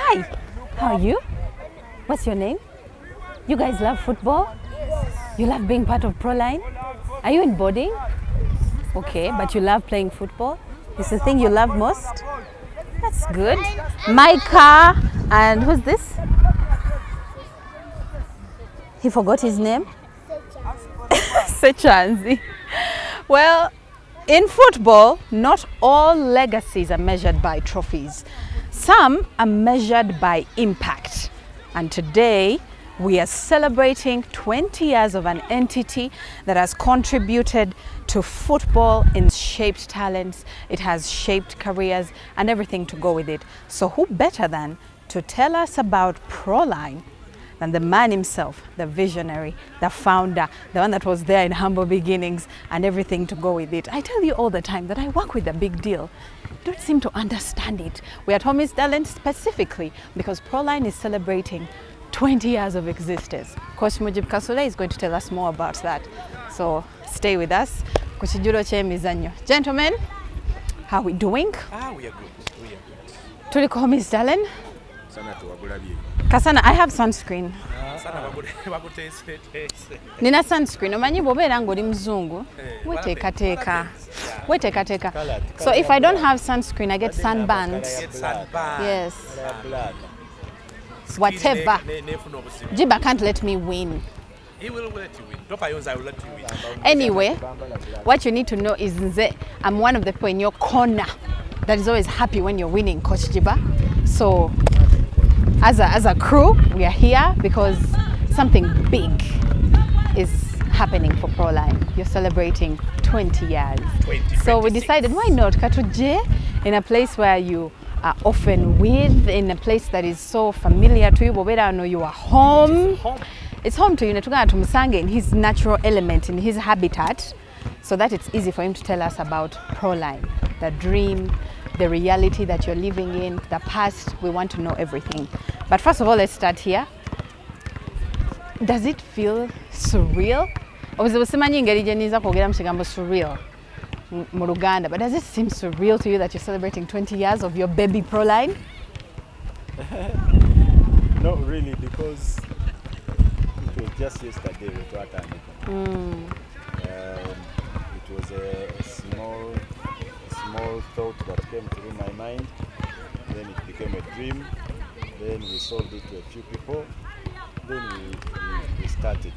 Hi, how are you? What's your name? You guys love football? You love being part of Proline? Are you in boarding? Okay, but you love playing football? It's the thing you love most? That's good. Micah, and who's this? He forgot his name? Sechanzi. Well, in football, not all legacies are measured by trophies. Some are measured by impact. And today, we are celebrating 20 years of an entity that has contributed to football and shaped talents. It has shaped careers and everything to go with it. So who better than to tell us about Proline than the man himself, the visionary, the founder, the one that was there in humble beginnings and everything to go with it. I tell you all the time that I work with a big deal. You don't seem to understand it. We at Home is Talent specifically because Proline is celebrating 20 years of existence. Coach Mujib Kasule is going to tell us more about that. So stay with us. Gentlemen, how are we doing? We are good. We are good. Tuliko Home is Talent. Kasana, I have sunscreen. Nina sunscreen. Omanyi bw'obeera ng'oli muzungu. Weteekateeka. So if I don't have sunscreen, I get sunburned. Yes. Whatever. Jiba can't let me win. He will let you win. I will let you win. Anyway, what you need to know is that I'm one of the people in your corner that is always happy when you're winning, Coach Jiba. So as a crew, we are here because something big is happening for Proline. You're celebrating 20 years. So we decided, why not Katuje in a place where you are often with, in a place that is so familiar to you. Bobera, I know you are home. It's home to you. Netugana tumusange in his natural element, in his habitat, so that it's easy for him to tell us about Proline, the dream, the reality that you're living in, the past. We want to know everything. But first of all, let's start here. Does it feel surreal? Surreal. Muruganda, but does it seem surreal to you that you're celebrating 20 years of your baby Proline? Not really, because it was just yesterday we got it was a small thought that came through my mind, then it became a dream, then we sold it to a few people, then we started.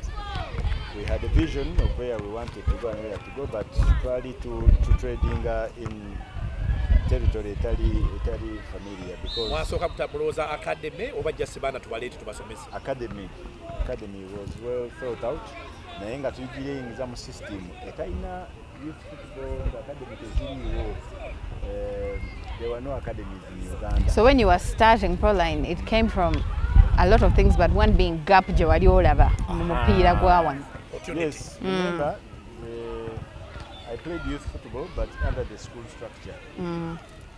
We had a vision of where we wanted to go and where to go, but probably to trading in territory etali familiar, because academy was well thought out. Naye nga tuyingiza mu system etalina youth football academy. There were no academies in Uganda. So when you were starting Proline, it came from a lot of things, but one being gap je wali olaba mumupira gwawan. Yes, remember, I played youth football, but under the school structure.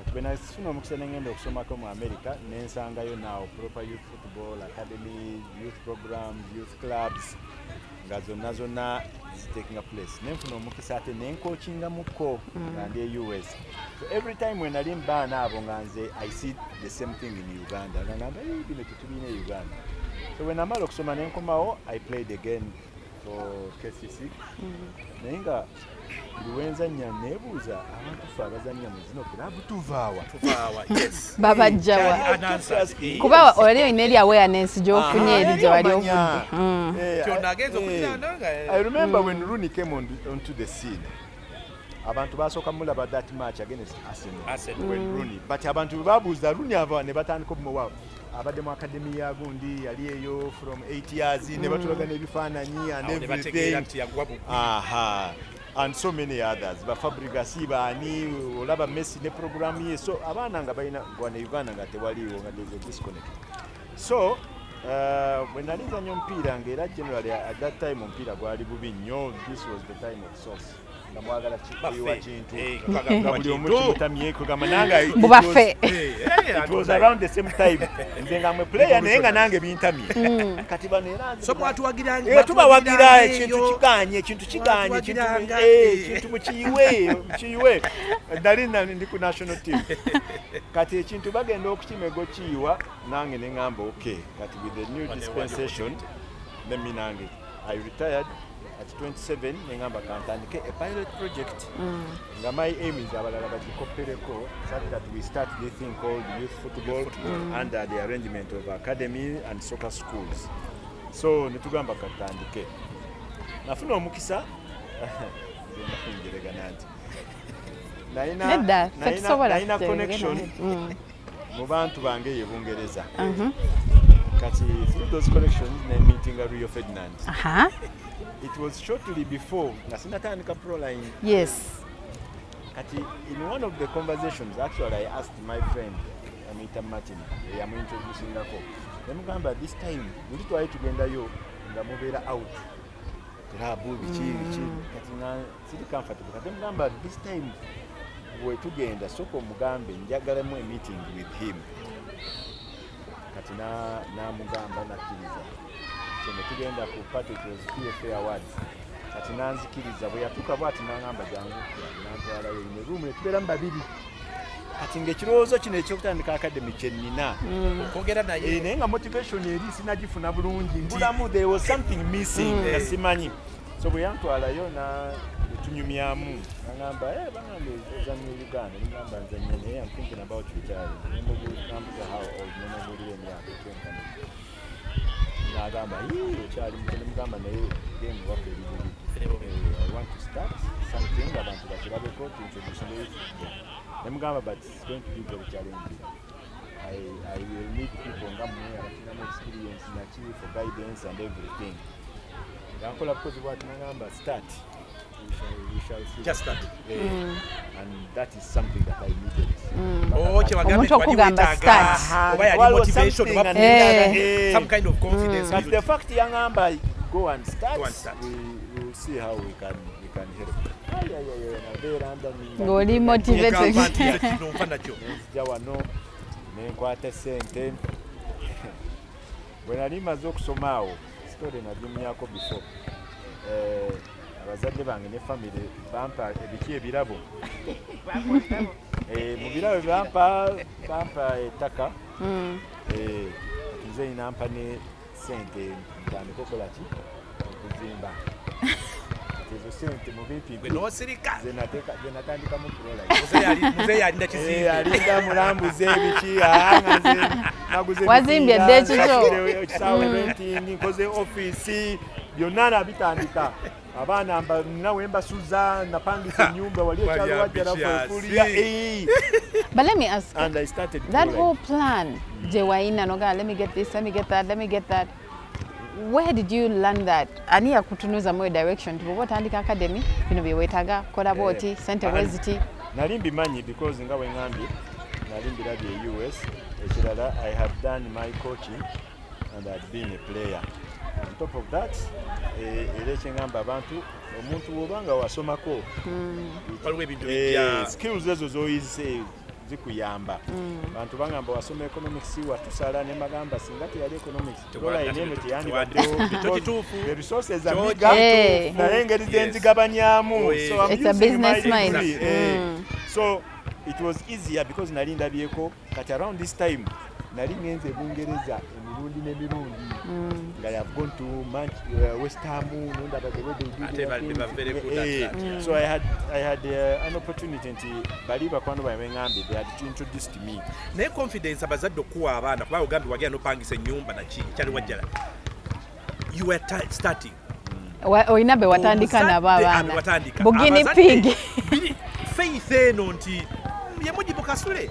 But when I soon ngenda okusomako mu America, nensangayo now proper youth football academy, youth programs, youth clubs, nga zonna taking a place. Nenfuna omukisa ate nencoachinga muko and the US. So every time when I limba nabo nganze, I see the same thing in Uganda. Ngamba bino tutubine Uganda. So when amala okusoma nenkomawo, I played again for KCC. Nenga luwenza nya nebuza abantu fa bazanya muzino club tuvaawa. Yes. Baba jawa. Kuba olio ineli awareness jofunye eri wali ovudde. I remember when Rooney came onto the scene. Abantu basoka mulaba that match against Arsenal. When Rooney, but abantu babuza Rooney ava ne batandika omuwawo. Abadde mu academy ya gundi yali eyo from 8 years ne batulaga n'ebifaananyi and everything. And so many others. Ba Fabregas baani olaba Messi ne program ye. So abaana nga balina gwana Uganda nga tewaliwo nga there's a disconnect. So when I nalizanya omupiira ng'era generally at that time omupiira gwali bubi nnyo. This was the time of Source. nga mwagala kiwa kintu Baffe. nga buli omu kimutamyeko gamba nange Bubaffe. it was around the same time nze nga mwe player naye nga nange bintamye kati bano era So mwatuwagira tubawagira ekintu kiganye ekintu mukiyiwe dali ndi ku national team kati ekintu bagenda okukimego kiyiwa nange ne ngamba okay kati with the new dispensation nemi nange I retired at 27 ne ngamba kantandike a pilot project nga my aim is abalala bagikoppereko so that we start this thing called youth football under the arrangement of academy and soccer schools. So netugamba katandike nafuna omukisa naina connection mu bantu bange ye Bungereza kati through those connections na meeting a Rio Ferdinand. It was shortly before nasinatandika Proline. Yes. Kati in one of the conversations actually I asked my friend Amita Martin yamu introducing ako nemugamba this time buli twali tugendayo nga mubeera out terabu bichi kati na siri comfortable kati mugamba this time we tugenda soko mugambe njagala mu meeting with him kati na mugamba nakiriza so tugenda ku party to PFA awards kati nanzikiriza bwe yatuka bwati nangamba jangu nantwala yo ne room ne tubeera mbabiri kati ngekirowoozo kino ekyokutandika academy kyenina okwogera naye naye nga motivation eri sinagifuna bulungi mbulamu there was something missing simanyi so bwe yantwalayo na tunyumyamu nangamba bangambe ozannya Uganda ningamba nzannya naye I'm thinking about retiring nembuuza how old nemubulira emyaka ekyenkana nagamba okyali mutene mugamba naye game waffe eribuli I want to start something abantu bakirabeko to introduce the youth football. Nemugamba but it's going to be very challenging. I will need people nga mwe abakinamu experience na chief for guidance and everything. Yankola because what nagamba start. We shall see. Just start. And that is something that I needed. Omuntu okugamba start. Oba yali motivation oba some kind of confidence. But the fact yangamba go and start. We will see how we can help. Ngoli motivated. Nzija wano nenkwata sente bwe nali maze okusoma awo story nagimyako before abazadde bange ne family bampa ebiki ebirabo mu birabo bampa ettaka nze nampa ne sente ntandika okola ki okuzimba ezo sente mu bipi nosirika zenatandika mu Proline muze yalinda kizimbe yalinda mulambuze ebiki naguze wazimbye dde kikyo ekisawe renting nkoze office byonna nabitandika abaana nawe mbasuza napangisa ennyumba wali ekyalo wajjala fulia But let me ask and I started that whole plan jewaina noga let me get this let me get that where did you learn that ani yakutunuza mu direction tubo tandika academy bino byewetaga kola boti sente weziti nali mbimanyi because nga wengambye nali mbirabye US ekirala I have done my coaching and I've been a player on top of that era ekyengamba abantu omuntu wobanga wasomako skills ezo zoyise zikuyamba abantu bangamba wasoma economics watusala ne magamba singa teyali economics dola inene teyandibaddewo the resources are big naye engeri zenzigabanyamu so it's a business mind so it was easier because nali ndabyeko kati around this time nali ngenze Bungereza emirundi n'emirundi nga I've gone to West Ham nondaba the way they did so I had an opportunity nti bali bakwano bawengambe they had introduced me ne confidence abazadde okuwa abaana kuba ogambi wagenda nopangisa ennyumba naki kyali wajjala you were starting oyina be watandika nabo abaana bugini pig faith eno nti yemujibu kasule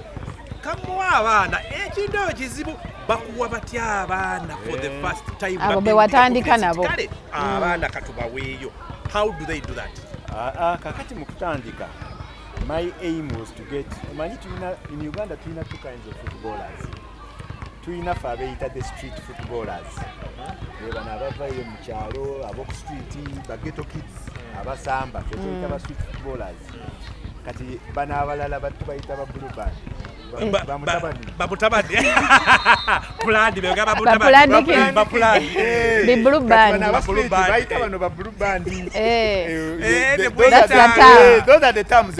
kamuwa abaana ekintu kizibu bakuwa batya abaana for the first time abo be watandika nabo abaana katubaweeyo how do they do that kakati mu kutandika my aim was to get manyi in Uganda tulina two kinds of footballers tulina fe abeeyita the street footballers bana abavayo mu kyalo ab'oku street ba ghetto kids abasamba fetuyita ba street footballers kati bana abalala battu bayita ba blue band bamutabadi pulandi bega bapulandi the blue band bayita bano ba blue band those are the terms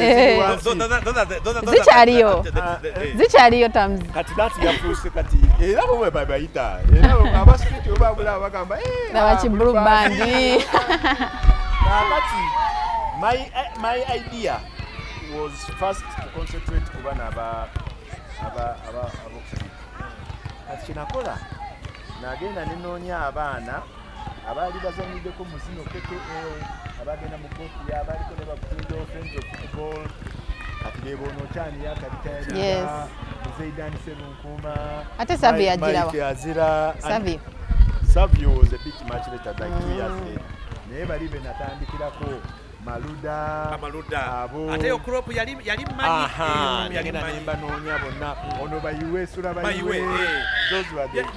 zichaliyo terms kati that yafuuse kati era bo bayita era aba street obabula bagamba nabachi blue band kati my idea was first to concentrate ku bana kati kinakola nagenda nenoonya abaana abaali bazanyiddeko muzino keke abagenda mu kofi abaaliko ne bakulido friends of football kati bebono kyani yakalitayalira Zaidan Serunkuma ate Savi azira Savi was a bit much later than 2 years later naye bali be natandikirako Maluda abo ate yo crop yali manyi yagenda nemba noonya bonna ono bayiwe sura bayiwe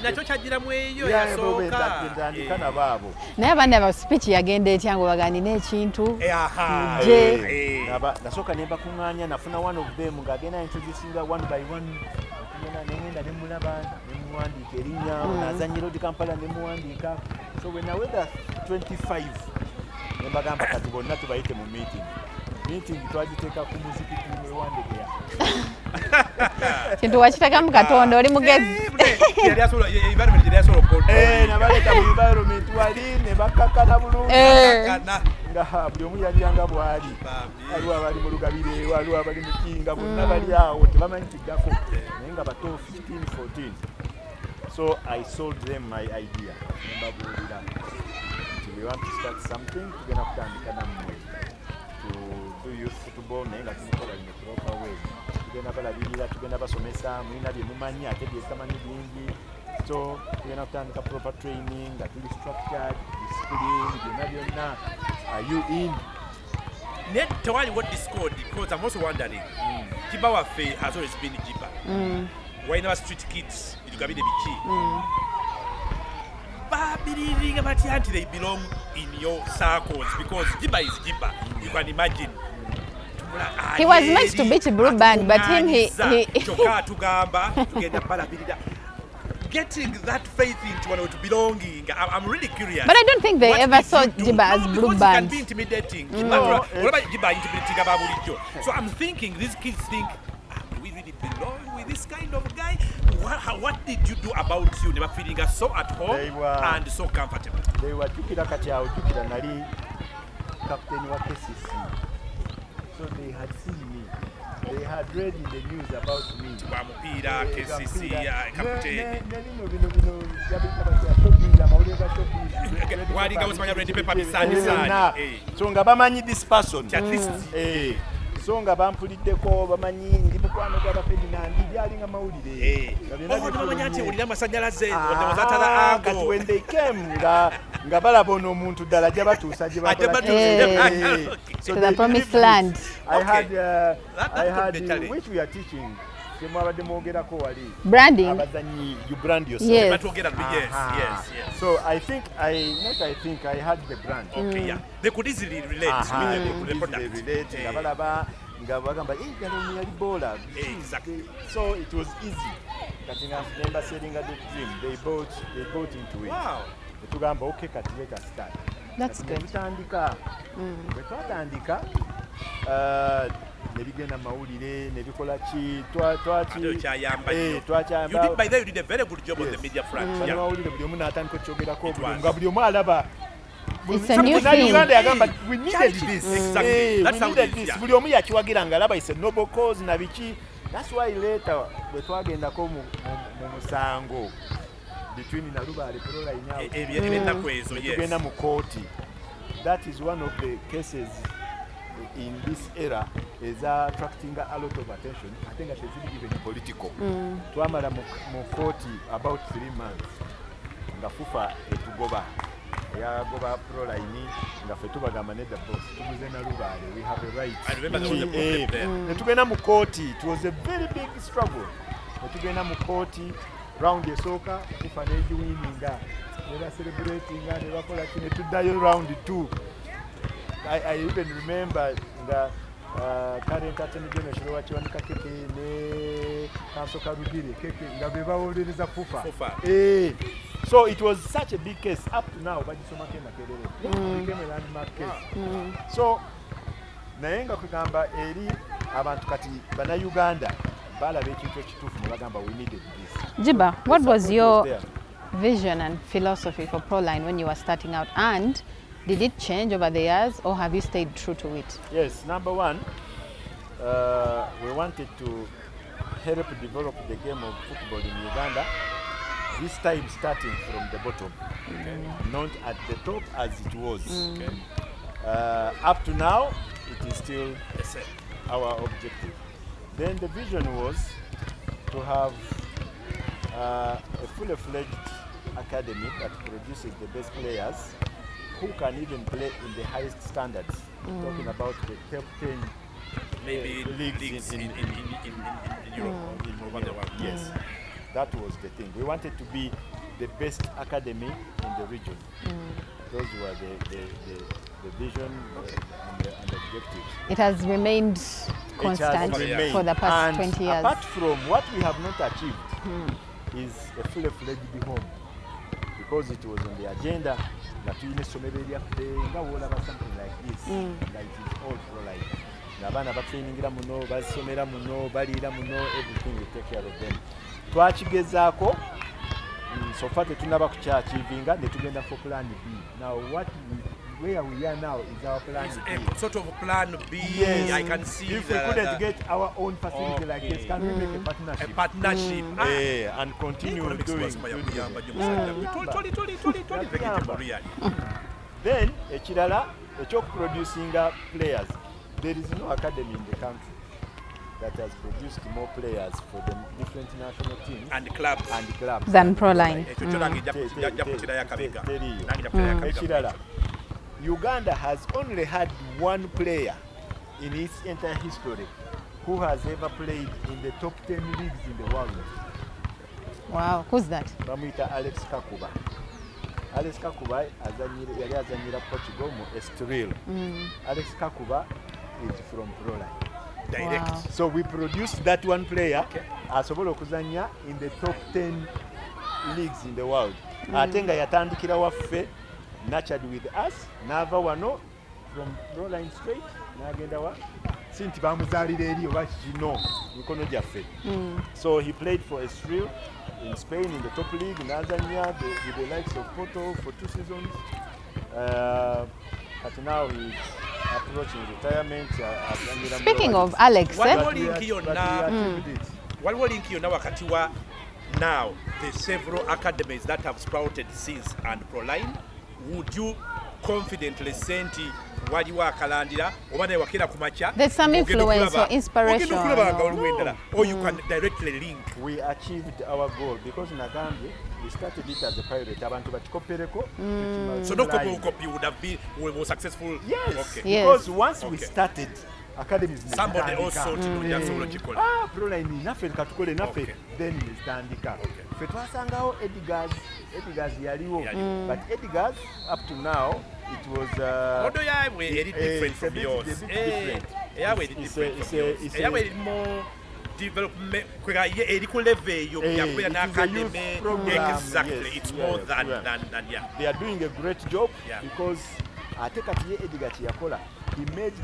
nakyo kyagira mu eyo yasooka ndandika nabaabo naye abandi aba speech yagenda etya ngo baganina ekintu nasooka nemba kuŋŋaanya nafuna one of them ng'agenda introducinga one by one nengenda nemulaba nemuwandiika erinnya nazanyira odi Kampala nemuwandiika so when I went 25 nembagamba kati bonna tubayite mu meeting twagiteeka ku muziki tumwewandegeya kintu wakiteka mu Katonda oli mugezi nabaleeta mu environment wali ne bakkakkana bulungi nga buli omu yalyanga bwali waliwo abali mu lugabire waliwo abali mu kinga bonna bali awo tebamanyi kiddako naye nga bato 15-14 so I sold them my idea nembabuulira we want to start something tugenda kutandika nammwe to do youth football naye nga tumukola in a proper way tugenda balabirira tugenda basomesa mulina bye mumanyi ate byetamanyi bingi so tugenda kutandika proper training nga tuli structured discipline byonna byonna are you in net tewali what discord because I'm also wondering Jiba waffe has always been Jiba why never street kids ilugabide biki believing about anti they belong in your circles because Jiba is Jiba. You can imagine. He was meant to be a blue band, but him he getting that faith into one to belonging. I'm really curious. But I don't think they ever saw Jiba as blue band. It can be intimidating. What about Jiba intimidating? So I'm thinking these kids think, we really belong with this kind of guy. What did you do about you? Never feeling us so at home and so comfortable. They were tukira kati awo tukira nali captain wa KCC. So they had seen me. They had read in the news about me. Mupira, KCC, captain. So nga bamanyi this person. At least. So nga bampuliddeko bamanyi ndi mukwano gwa Ferdinand byalinga mawulire kati when they came nga balaba ono omuntu ddala gye batuusa gye to the promised land. I had which we are teaching mwabadde mwogerako wali branding abazanyi you brand yourself. Yes. So I had the brand. Okay, yeah. They could easily relate with the product. Nga balaba nga bagamba galo yali bola. Exactly. So it was easy. Kati nga member selling at the dream they bought into it. Wow. Tugamba okay kati let us start. That's good. Tutandika. Twatandika nebigenda mawulire nebikola ki twakyayamba. You did a very good job on the media front. Mawulire buli omu n'atandika okyogerako nga buli omu alaba. It's a new thing. We needed this. Exactly. That's how it is. Buli omu yakiwagira nga alaba it's a noble cause na biki. That's why later bwe twagendako mu musango between Nalubaale Proline tugenda mu kooti. That is one of the cases in this era is attracting a lot of attention. I think that is even political. Twamala mu kooti about 3 months. Nga fufa etugoba. Yagoba Proline nga fe tubagamba nedda boss. Tuguze Nalubaale. We have a right. I remember there was a problem there. Tugenda mu kooti. It was a very big struggle. Tugenda mu kooti. Round esooka fufa n'egiwininga. Era celebrating ne bakola kino tuddayo round 2. I even remember the TALENT.20 generation wachiwanika keke ne Kansoka Rubiri keke nga bebawolereza fufa. So it was such a big case up to now bajisoma ke makerere. It became a landmark case. So naye nga kugamba eri abantu kati bana Uganda balaba ekintu ekituufu ne bagamba we needed this. Jiba, what was your vision and philosophy for Proline when you were starting out, and did it change over the years or have you stayed true to it? Yes, number one, we wanted to help develop the game of football in Uganda, this time starting from the bottom, not at the top as it was. Up to now, it is still our objective. Then the vision was to have a fully fledged academy that produces the best players who can even play in the highest standards. Talking about the top 10 maybe leagues in Europe. In Europe. Yes, that was the thing. We wanted to be the best academy in the region. Those were the vision and the objectives. It has remained constant for the past 20 years. Apart from what we have not achieved is a fully fledged home, because it was on the agenda that we need something like this, like it's all Proline. Nabana batrainingira muno, basomera muno, balira muno, everything we take care of them. Twakigezaako so far tetunaba kukyachievinga ne tugenda for plan B. Now where we are now is our plan B. A sort of plan B. Yes. I can see if we couldn't get our own facility like this, can we make a partnership? A partnership. And continue doing. Then ekirala ekyokuproducing players. There is no academy in the country that has produced more players for the different national teams and clubs than Proline. Ekirala, Uganda has only had one player in its entire history who has ever played in the top 10 leagues in the world. Wow, who's that? Bamwita Alex Kakuba. Alex Kakuba yali azanyira Portugal mu Estoril. Alex Kakuba is from Proline. Direct. Wow. So we produced that one player asobola okuzanya in the top 10 leagues in the world. Ate nga yatandikira waffe, nurtured with us, n'ava wano from Proline straight n'agenda wa sinti bamuzaalira eri oba kino mikono gyaffe. So he played for Estoril in Spain in the top league, n'azanya with the likes of Porto for 2 seasons. But now he's approaching retirement. Speaking of Alex, waliwo link yonna wakati wa now the several academies that have sprouted since and Proline, would you confidently say nti waliwo akalandira oba naye wakera ku makya there's some influence or inspiration, or you can directly link? We achieved our goal because Nagambye we started it as a pilot. Abantu bakikopereko. So no copy would have been was successful. Yes. Okay. Yes. Because once we started, academies somebody also to chikola. Proline naffe katukole naffe then nestandika. Ffe twasangao Edgar's yaliwo, but Edgar's up to now it was Modo yawe eri different from yours. Yawe eri different from yours. Yawe eri more development eri ku level yo yakuya na academy. Exactly, it's more than yeah. They are doing a great job because ate kati ye Edgar yakola, he made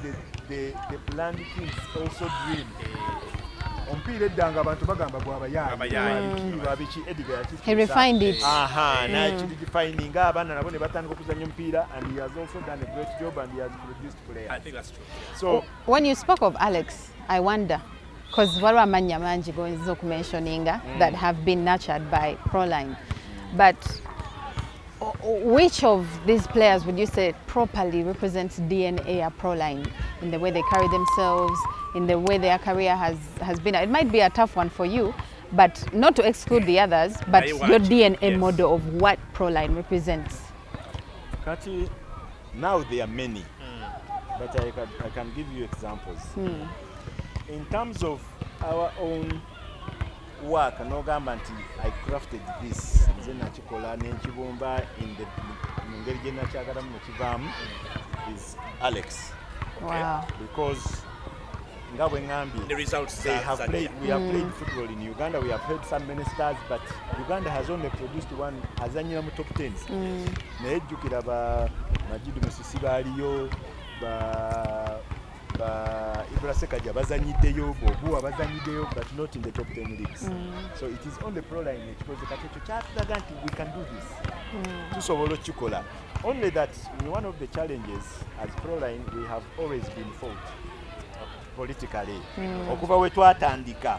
the planned kids also dream. Ompire danga abantu bagamba gwabayaki Edgar yaki. He refined it. Na defining abana nabo ne batandika okuzanya ompira, and he has also done a great job and he has produced players. I think that's true. So when you spoke of Alex, I wonder, because waliwo amanya mangi goyinza okumentioninga that have been nurtured by Proline, but which of these players would you say properly represents DNA at Proline in the way they carry themselves, in the way their career has been? It might be a tough one for you, but not to exclude the others, but your DNA model of what Proline represents. Kati, now there are many, but I can give you examples. In terms of our own work, nogamba nti I crafted this, nze nakikola nenkibumba in the ngeri gye nakyagalamu nekivaamu, is Alex. Wow. Because The results they are have there. played. We have played football in Uganda. We have had so many stars, but Uganda has only produced one azanyira mu top 10s. Naye jjukira ba Majidu Musisi baaliyo ba Ibra Sekaja bazanyiddeyo, Bobuwa bazanyiddeyo, but not in the top 10 leagues. So it is on the Proline because kati kyatulaga nti we can do this. Tusobola okukikola. Only that one of the challenges as Proline we have always been fought politically. Okuva we twatandika.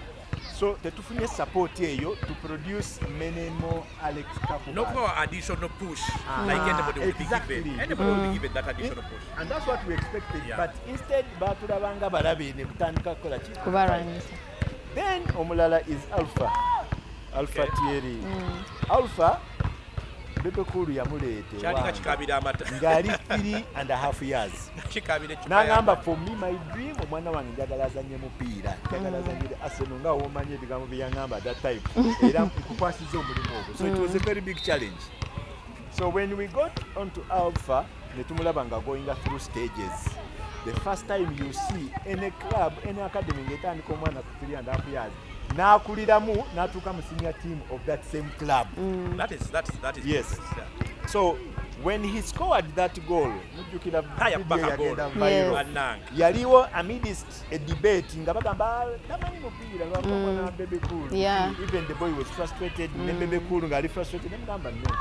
So tetufunye support eyo to produce many more Alex Kapo. No more additional push like anybody would be given. Anybody would be given that additional push. And that's what we expected. Yeah. But instead batulabanga balabe ne butandika kola ki. Kubarwanyisa. Then omulala is Alpha Thierry. Alpha Bebe Kulu yamuleete Kyalika kikabira amata. ngali 3.5 years. Kikabire Nagamba for me my dream omwana wange njagala azanye mupiira. Njagala azanyire Arsenal nga womanye ebigambo bye yangamba that time. Era nkukwasiza omulimu ogwo. So it was a very big challenge. So when we got onto Alpha, netumulaba nga going through stages. The first time you see any club, any academy ngetandika omwana ku 3.5 years. N'akuliramu n'atuuka mu senior team of that same club. That is Yes. yeah. So when he scored that goal, mujjukira Baka goal. viral. Anang. Yaliwo amidst a debate nga bagamba tamanyi mupiira lwakubona na Bebe Cool. Yeah. Even the boy was frustrated, ne Bebe Cool ngali frustrated, nemugamba no.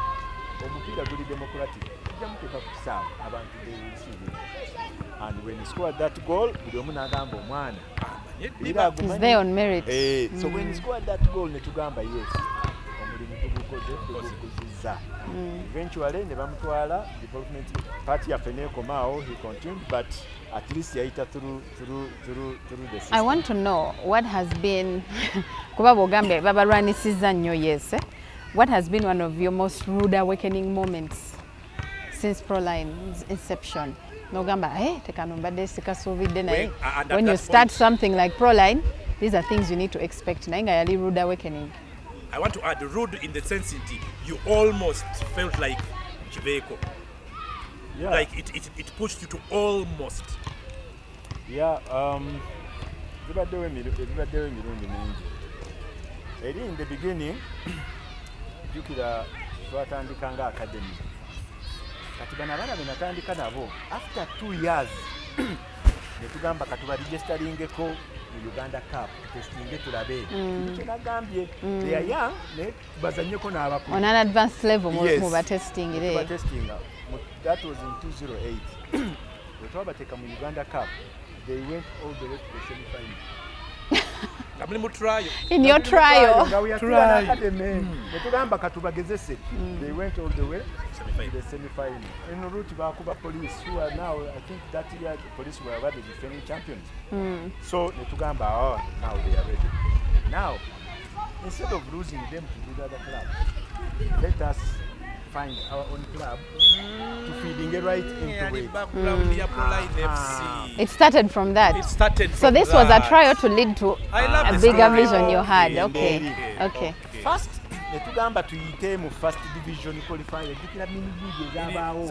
Omupiira guli democratic. Tujja muteeka ku kisaawe abantu they will see it. And when he scored that goal, buli omu n'agamba omwana. He's there on merit. So when he scored that goal, netugamba yes. Omulimu tugukoze. Eventually, ne bamutwala development party yaffe neekomaawo, he continued, but at least yayita through the system. I want to know what has been kuba bogambe babalwanisiza nnyo yes. What has been one of your most rude awakening moments since Proline's inception? Nogamba, tekano mbadde sikasuubidde naye. When you start something like Proline, these are things you need to expect. Naye nga yali rude awakening. I want to add rude in the sense that you almost felt like Chiveko. Yeah. Like it pushed you to almost. Yeah, zibaddewo emirundi mingi. Eri in the beginning, jjukira twatandikanga academy. Kati bano abaana be natandika nabo after 2 years netugamba katuba registeringeko mu Uganda Cup testinge tulabe kye nagambye they are young ne bazanyeko n'abakulu On an advanced level mu testing ile. That was in 2008. We twabateeka mu Uganda Cup, they went all the way to the semi-final. In your trial. Netugamba katubagezese. They went all the way to the semi-final. In route bakuba police who are now, I think that year the police were the defending champions. So netugamba now they are ready. Now instead of losing them to the other club, let us find our own club to feeding it right into it. It started from that. So this was a trial to lead to a bigger vision you had. Okay. First, netugamba tuyite mu first division qualifier dikira mini league ezabaawo.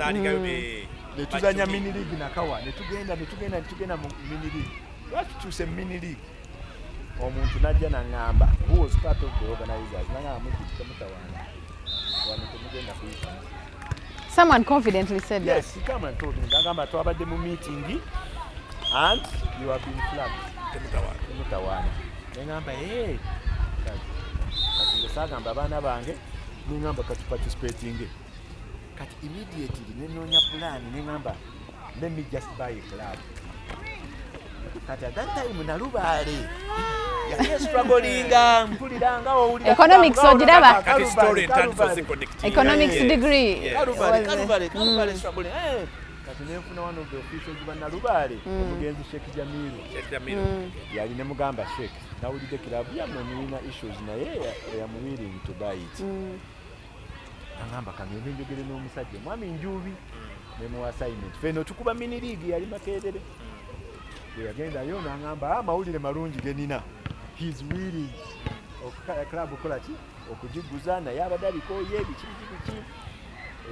Netuzanya mini league nakawa. Netugenda mu mini league. What to say mini league? Omuntu najja nangamba who was part of the organizers nangamba mutawana. Someone confidently said that. Yes, he came and told me. Nagamba twabadde mu meeting and you have been flagged. Mutawana. Nagamba kati ngesagamba abaana bange nengamba kati participating. Kati immediately nenoonya plan nengamba let me just buy a club. Kati at that time nalubaale yali struggling mpuliranga owulira economics ogiraba kati story and for connecting economics degree Kalubale struggling kati nenfuna one of the officials bannalubaale omugenzi Sheikh Jamiru yali ne mugamba Sheikh nawulidde kilabu yammwe mulina issues naye I'm willing to buy it angamba kangende njogere n'omusajja mwami Njubi ne mu assignment feno tukuba mini league yali Makerere yagenda yo nangamba amawulire malungi genina he's willing okukala club okola ki okujiguza naye abadde abikoye biki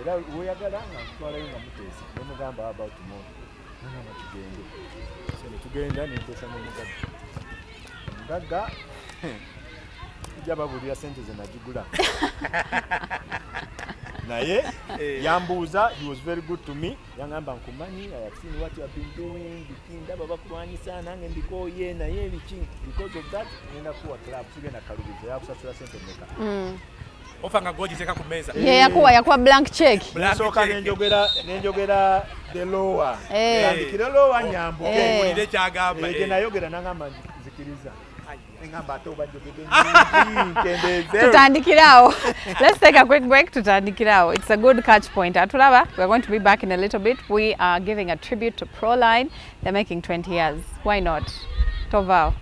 era weyagala nga ntwalayo nga muteesa nemugamba about tomorrow nangamba tugende so netugenda nenteesa nomugagga omugagga ija babulira sente zenagigula naye yambuuza, he was very good to me, yangamba nkumanyi, I have seen what you have been doing, biki ndaba bakulwanyisa nange mbikooye naye biki, because of that ngenda kuwa club sigenda kalubizo yakusasula sente mmeka. Ofa nga gogiteka ku meza. Yakuwa blank check. Nsooka nenjogera the lower. Andikira lower nyambo. Mulire kyagamba. Nayogera nangamba nzikiriza. Tutandikirao. Let's take a quick break. Tutandikirao. It's a good catch point. Atulaba, we're going to be back in a little bit. We are giving a tribute to Proline. They're making 20 years. Why not? Tovao.